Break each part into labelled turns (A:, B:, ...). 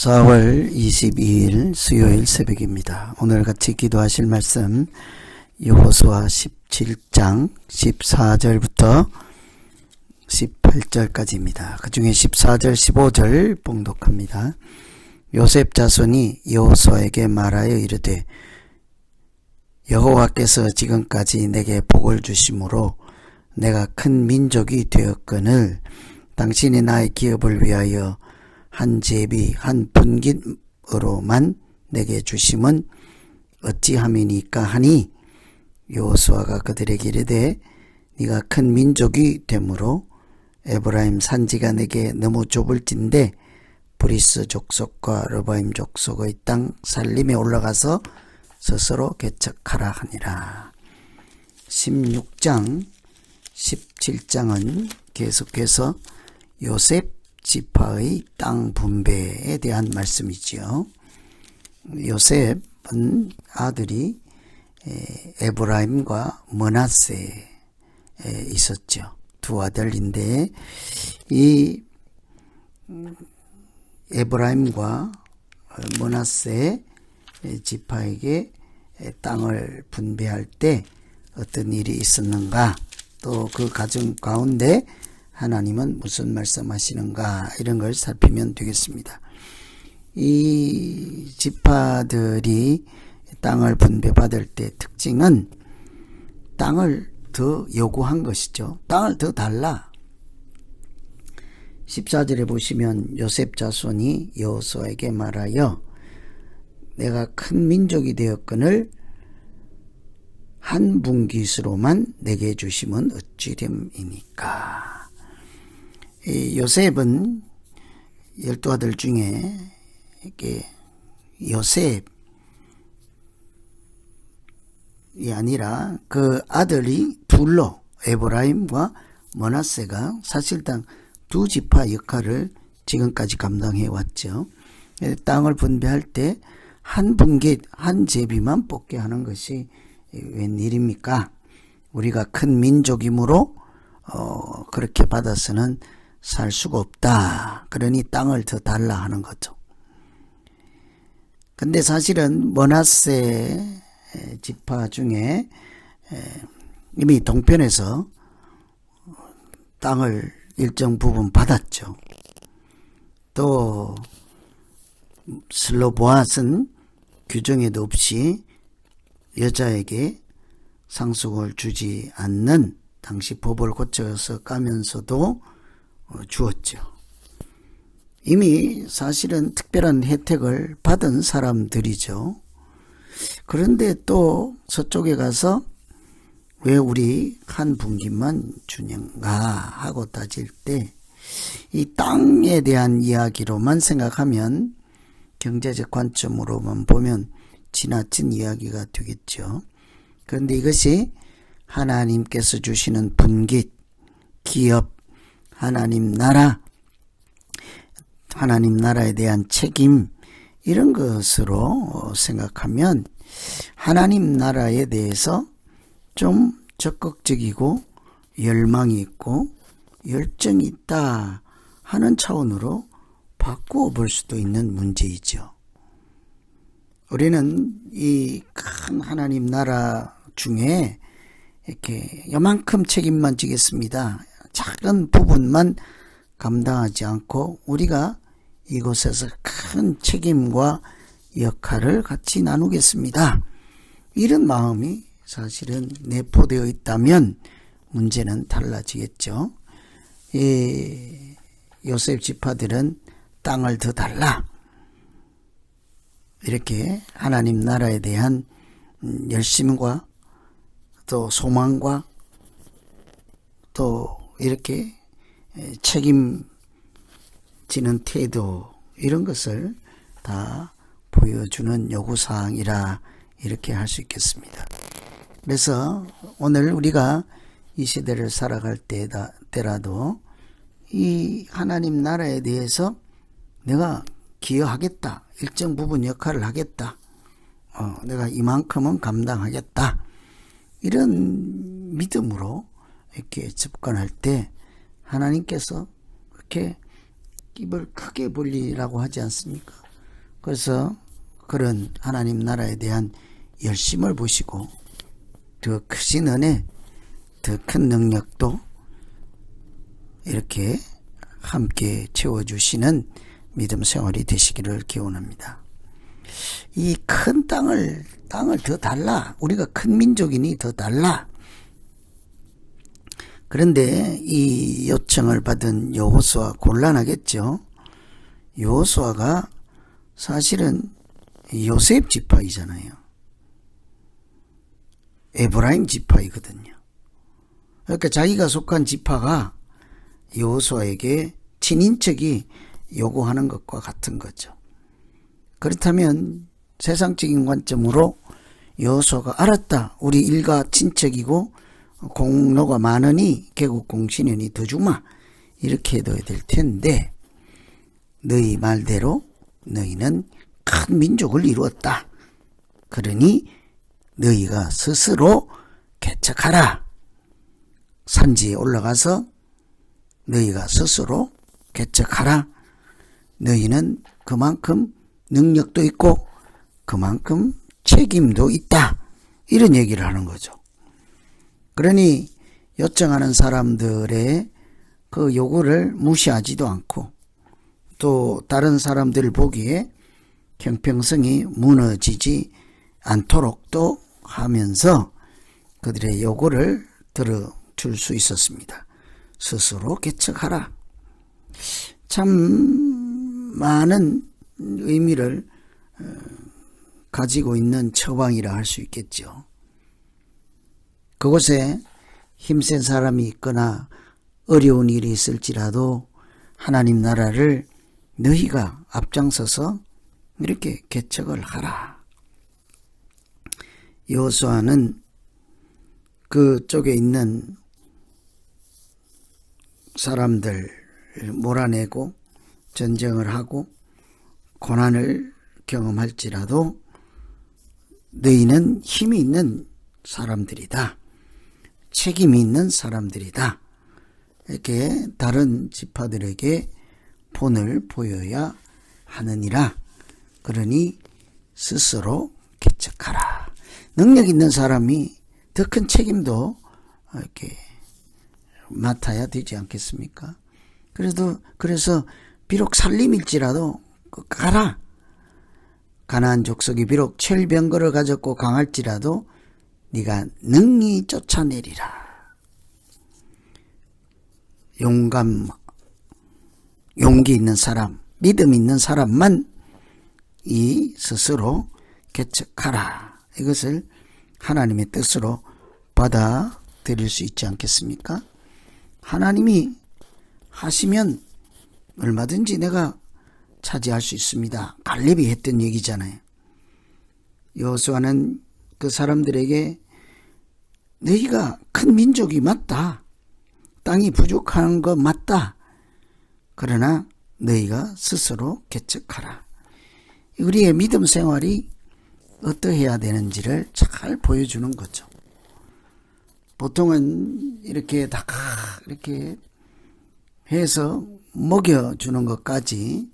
A: 4월 22일 수요일 새벽입니다. 오늘 같이 기도하실 말씀 여호수아 17장 14절부터 18절까지입니다. 그 중에 14절 15절 봉독합니다. 요셉 자손이 여호수아에게 말하여 이르되 여호와께서 지금까지 내게 복을 주심으로 내가 큰 민족이 되었거늘 당신이 나의 기업을 위하여 한 제비 한 분깃으로만 내게 주심은 어찌함이니까 하니 여호수아가 그들에게 이르되 네가 큰 민족이 되므로 에브라임 산지가 내게 너무 좁을진데 브리스 족속과 르바임 족속의 땅 살림에 올라가서 스스로 개척하라 하니라. 16장 17장은 계속해서 요셉 지파의 땅 분배에 대한 말씀이지요. 요셉은 아들이 에브라임과 므낫세에 있었죠. 두 아들인데 이 에브라임과 므낫세 지파에게 땅을 분배할 때 어떤 일이 있었는가, 또 그 가정 가운데 하나님은 무슨 말씀하시는가, 이런 걸 살피면 되겠습니다. 이 지파들이 땅을 분배받을 때 특징은 땅을 더 요구한 것이죠. 땅을 더 달라. 14절에 보시면 요셉 자손이 여호수아에게 말하여 내가 큰 민족이 되었거늘 한 분깃으로만 내게 주시면 어찌 됨이니까. 요셉은 12아들 중에 요셉이 아니라 그 아들이 둘로 에브라임과 므낫세가 사실상 두 지파 역할을 지금까지 감당해 왔죠. 땅을 분배할 때 한 분깃 한 제비만 뽑게 하는 것이 웬일입니까? 우리가 큰 민족이므로 그렇게 받아서는 살 수가 없다. 그러니 땅을 더 달라 하는 거죠. 근데 사실은 므낫세 지파 중에 이미 동편에서 땅을 일정 부분 받았죠. 또 슬로보앗은 규정에도 없이 여자에게 상속을 주지 않는, 당시 법을 고쳐서 까면서도 주었죠. 이미 사실은 특별한 혜택을 받은 사람들이죠. 그런데 또 서쪽에 가서 왜 우리 한 분깃만 주는가 하고 따질 때 이 땅에 대한 이야기로만 생각하면, 경제적 관점으로만 보면 지나친 이야기가 되겠죠. 그런데 이것이 하나님께서 주시는 분깃, 기업, 하나님 나라에 대한 책임, 이런 것으로 생각하면 하나님 나라에 대해서 좀 적극적이고 열망이 있고 열정이 있다 하는 차원으로 바꾸어 볼 수도 있는 문제이죠. 우리는 이 큰 하나님 나라 중에 이렇게 요만큼 책임만 지겠습니다, 작은 부분만 감당하지 않고 우리가 이곳에서 큰 책임과 역할을 같이 나누겠습니다, 이런 마음이 사실은 내포되어 있다면 문제는 달라지겠죠. 이 요셉 지파들은 땅을 더 달라, 이렇게 하나님 나라에 대한 열심과 또 소망과 또 이렇게 책임지는 태도, 이런 것을 다 보여주는 요구사항이라 이렇게 할 수 있겠습니다. 그래서 오늘 우리가 이 시대를 살아갈 때라도 이 하나님 나라에 대해서 내가 기여하겠다, 일정 부분 역할을 하겠다, 내가 이만큼은 감당하겠다, 이런 믿음으로 이렇게 접근할 때 하나님께서 그렇게 입을 크게 벌리라고 하지 않습니까? 그래서 그런 하나님 나라에 대한 열심을 보시고 더 크신 은혜, 더 큰 능력도 이렇게 함께 채워주시는 믿음 생활이 되시기를 기원합니다. 이 큰 땅을 더 달라. 우리가 큰 민족이니 더 달라. 그런데 이 요청을 받은 여호수아 곤란하겠죠. 여호수아가 사실은 요셉 지파이잖아요. 에브라임 지파이거든요. 그러니까 자기가 속한 지파가 여호수아에게 친인척이 요구하는 것과 같은 거죠. 그렇다면 세상적인 관점으로 여호수아가 알았다. 우리 일가 친척이고 공로가 많으니 개국 공신연이 더 주마. 이렇게 해둬야 될 텐데 너희 말대로 너희는 큰 민족을 이루었다. 그러니 너희가 스스로 개척하라. 산지에 올라가서 너희가 스스로 개척하라. 너희는 그만큼 능력도 있고 그만큼 책임도 있다. 이런 얘기를 하는 거죠. 그러니 요청하는 사람들의 그 요구를 무시하지도 않고 또 다른 사람들 보기에 형평성이 무너지지 않도록 또 하면서 그들의 요구를 들어줄 수 있었습니다. 스스로 개척하라. 참 많은 의미를 가지고 있는 처방이라 할 수 있겠죠. 그곳에 힘센 사람이 있거나 어려운 일이 있을지라도 하나님 나라를 너희가 앞장서서 이렇게 개척을 하라. 여호수아는 그쪽에 있는 사람들 몰아내고 전쟁을 하고 고난을 경험할지라도 너희는 힘이 있는 사람들이다. 책임이 있는 사람들이다. 이렇게 다른 지파들에게 본을 보여야 하느니라. 그러니 스스로 개척하라. 능력 있는 사람이 더 큰 책임도 이렇게 맡아야 되지 않겠습니까? 그래서 비록 살림일지라도 가라. 가나안 족속이 비록 철병거를 가졌고 강할지라도 네가 능히 쫓아내리라. 용기 있는 사람, 믿음 있는 사람만 이 스스로 개척하라. 이것을 하나님의 뜻으로 받아들일 수 있지 않겠습니까? 하나님이 하시면 얼마든지 내가 차지할 수 있습니다. 갈렙이 했던 얘기잖아요. 여호수아는 그 사람들에게 너희가 큰 민족이 맞다. 땅이 부족한 거 맞다. 그러나 너희가 스스로 개척하라. 우리의 믿음 생활이 어떠해야 되는지를 잘 보여주는 거죠. 보통은 이렇게 해서 먹여주는 것까지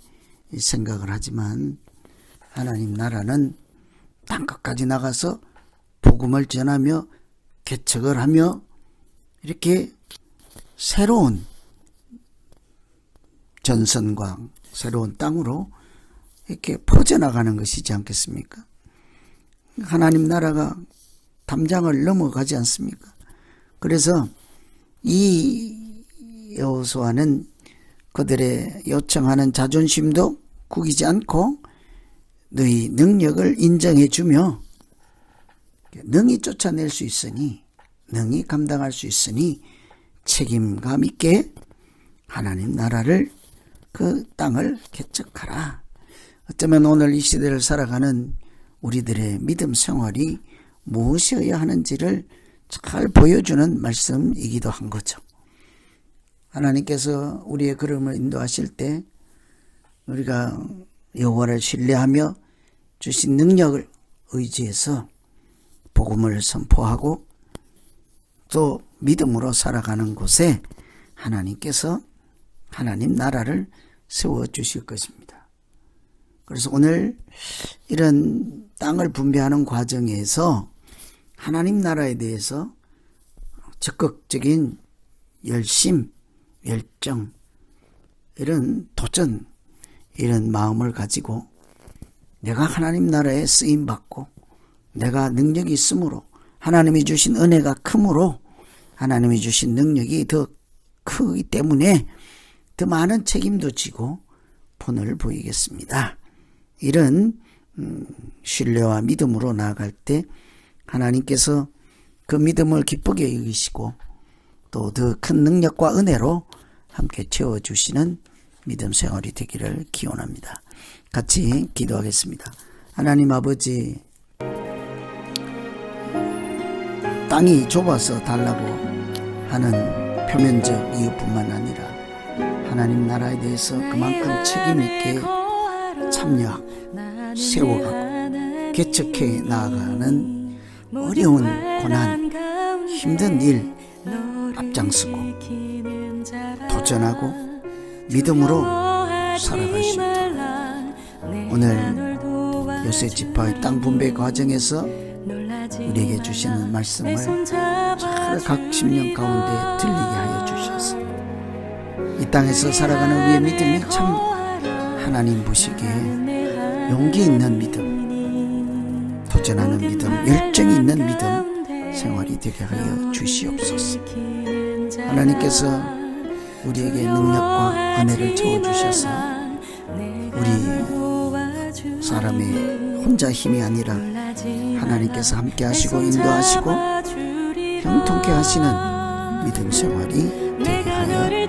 A: 생각을 하지만 하나님 나라는 땅끝까지 나가서 복음을 전하며 개척을 하며 이렇게 새로운 전선광, 새로운 땅으로 이렇게 퍼져나가는 것이지 않겠습니까? 하나님 나라가 담장을 넘어가지 않습니까? 그래서 이 여호수아는 그들의 요청하는 자존심도 구기지 않고 너희 능력을 인정해 주며 능히 쫓아낼 수 있으니, 능히 감당할 수 있으니 책임감 있게 하나님 나라를 그 땅을 개척하라. 어쩌면 오늘 이 시대를 살아가는 우리들의 믿음 생활이 무엇이어야 하는지를 잘 보여주는 말씀이기도 한 거죠. 하나님께서 우리의 걸음을 인도하실 때 우리가 여호와를 신뢰하며 주신 능력을 의지해서 복음을 선포하고 또 믿음으로 살아가는 곳에 하나님께서 하나님 나라를 세워주실 것입니다. 그래서 오늘 이런 땅을 분배하는 과정에서 하나님 나라에 대해서 적극적인 열심, 열정, 이런 도전, 이런 마음을 가지고 내가 하나님 나라에 쓰임받고 내가 능력이 있으므로 하나님이 주신 은혜가 크므로 하나님이 주신 능력이 더 크기 때문에 더 많은 책임도 지고 본을 보이겠습니다. 이런 신뢰와 믿음으로 나아갈 때 하나님께서 그 믿음을 기쁘게 여기시고 또 더 큰 능력과 은혜로 함께 채워주시는 믿음 생활이 되기를 기원합니다. 같이 기도하겠습니다. 하나님 아버지, 땅이 좁아서 달라고 하는 표면적 이유뿐만 아니라 하나님 나라에 대해서 그만큼 책임있게 참여하고 세워가고 개척해 나아가는 어려운 고난, 힘든 일 앞장서고 도전하고 믿음으로 살아갈 수 있도록 오늘 요셉 지파의 땅 분배 과정에서 우리에게 주시는 말씀을 잘 각 심령 가운데 들리게 하여 주셔서 이 땅에서 살아가는 우리의 믿음이 참 하나님 보시기에 용기 있는 믿음, 도전하는 믿음, 열정이 있는 믿음 생활이 되게 하여 주시옵소서. 하나님께서 우리에게 능력과 은혜를 채워주셔서 우리 사람의 혼자 힘이 아니라 하나님께서 함께 하시고 인도하시고 형통케 하시는 믿음 생활이 되게 하여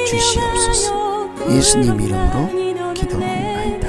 A: 주시옵소서. 예수님 이름으로 기도합니다.